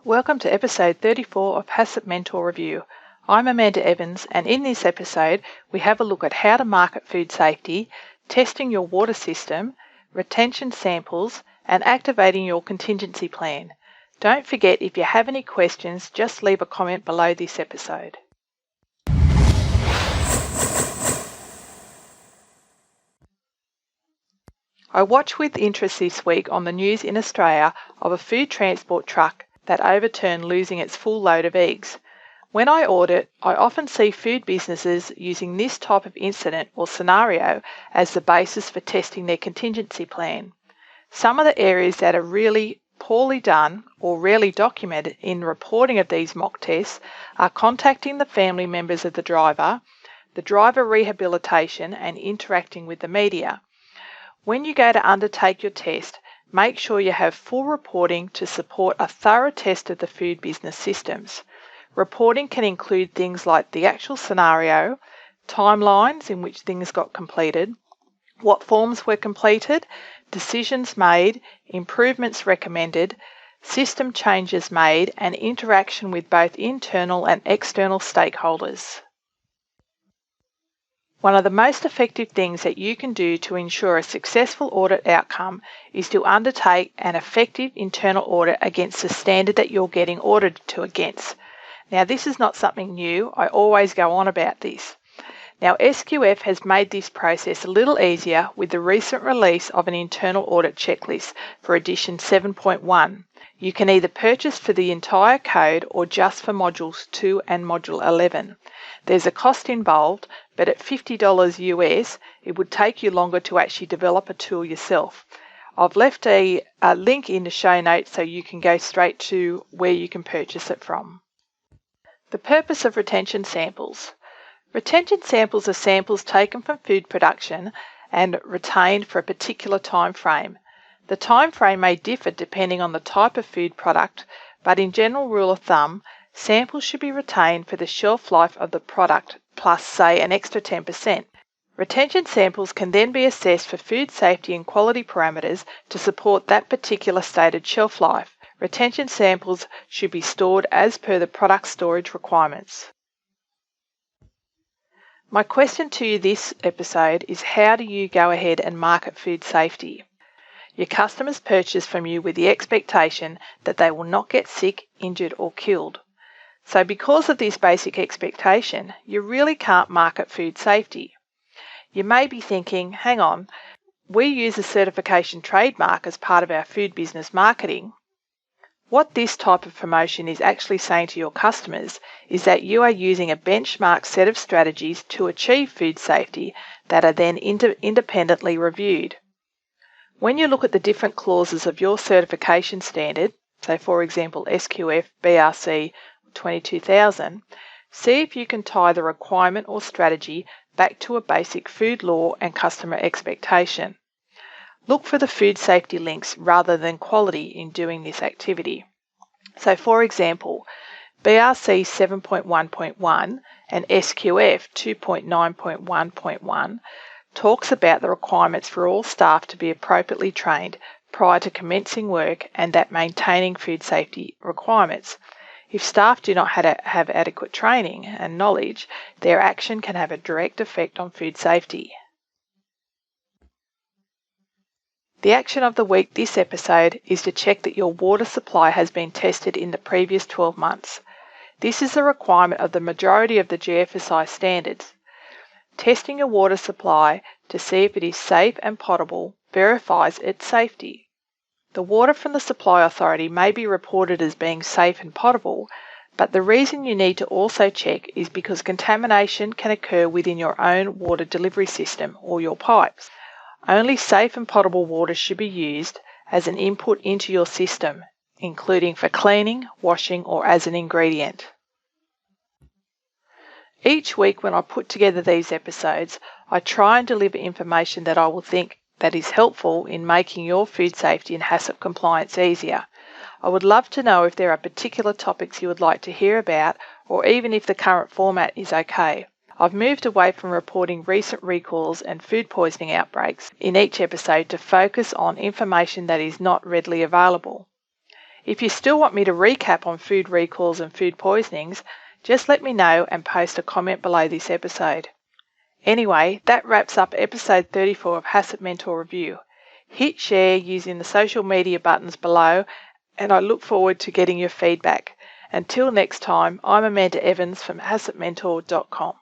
Welcome to episode 34 of HACCP Mentor Review. I'm Amanda Evans, and in this episode we have a look at how to market food safety, testing your water system, retention samples, and activating your contingency plan. Don't forget, if you have any questions, just leave a comment below this episode. I watched with interest this week on the news in Australia of a food transport truck that overturned losing its full load of eggs. When I audit, I often see food businesses using this type of incident or scenario as the basis for testing their contingency plan. Some of the areas that are really poorly done or rarely documented in reporting of these mock tests are contacting the family members of the driver rehabilitation, and interacting with the media. When you go to undertake your test, make sure you have full reporting to support a thorough test of the food business systems. Reporting can include things like the actual scenario, timelines in which things got completed, what forms were completed, decisions made, improvements recommended, system changes made, and interaction with both internal and external stakeholders. One of the most effective things that you can do to ensure a successful audit outcome is to undertake an effective internal audit against the standard that you're getting audited to against. Now, this is not something new. I always go on about this. Now, SQF has made this process a little easier with the recent release of an internal audit checklist for edition 7.1. You can either purchase for the entire code or just for modules 2 and module 11. There's a cost involved, but at $50 US, it would take you longer to actually develop a tool yourself. I've left a link in the show notes so you can go straight to where you can purchase it from. The purpose of retention samples. Retention samples are samples taken from food production and retained for a particular time frame. The time frame may differ depending on the type of food product, but in general rule of thumb, samples should be retained for the shelf life of the product plus, say, an extra 10%. Retention samples can then be assessed for food safety and quality parameters to support that particular stated shelf life. Retention samples should be stored as per the product storage requirements. My question to you this episode is, how do you go ahead and market food safety? Your customers purchase from you with the expectation that they will not get sick, injured or killed. So because of this basic expectation, you really can't market food safety. You may be thinking, hang on, we use a certification trademark as part of our food business marketing. What this type of promotion is actually saying to your customers is that you are using a benchmark set of strategies to achieve food safety that are then independently reviewed. When you look at the different clauses of your certification standard, say for example SQF BRC 22000, see if you can tie the requirement or strategy back to a basic food law and customer expectation. Look for the food safety links rather than quality in doing this activity. So for example, BRC 7.1.1 and SQF 2.9.1.1 talks about the requirements for all staff to be appropriately trained prior to commencing work and that maintaining food safety requirements. If staff do not have adequate training and knowledge, their action can have a direct effect on food safety. The action of the week this episode is to check that your water supply has been tested in the previous 12 months. This is a requirement of the majority of the GFSI standards. Testing your water supply to see if it is safe and potable verifies its safety. The water from the supply authority may be reported as being safe and potable, but the reason you need to also check is because contamination can occur within your own water delivery system or your pipes. Only safe and potable water should be used as an input into your system, including for cleaning, washing, or as an ingredient. Each week when I put together these episodes, I try and deliver information that I will think that is helpful in making your food safety and HACCP compliance easier. I would love to know if there are particular topics you would like to hear about, or even if the current format is okay. I've moved away from reporting recent recalls and food poisoning outbreaks in each episode to focus on information that is not readily available. If you still want me to recap on food recalls and food poisonings, just let me know and post a comment below this episode. Anyway, that wraps up episode 34 of HACCP Mentor Review. Hit share using the social media buttons below, and I look forward to getting your feedback. Until next time, I'm Amanda Evans from HACCPmentor.com.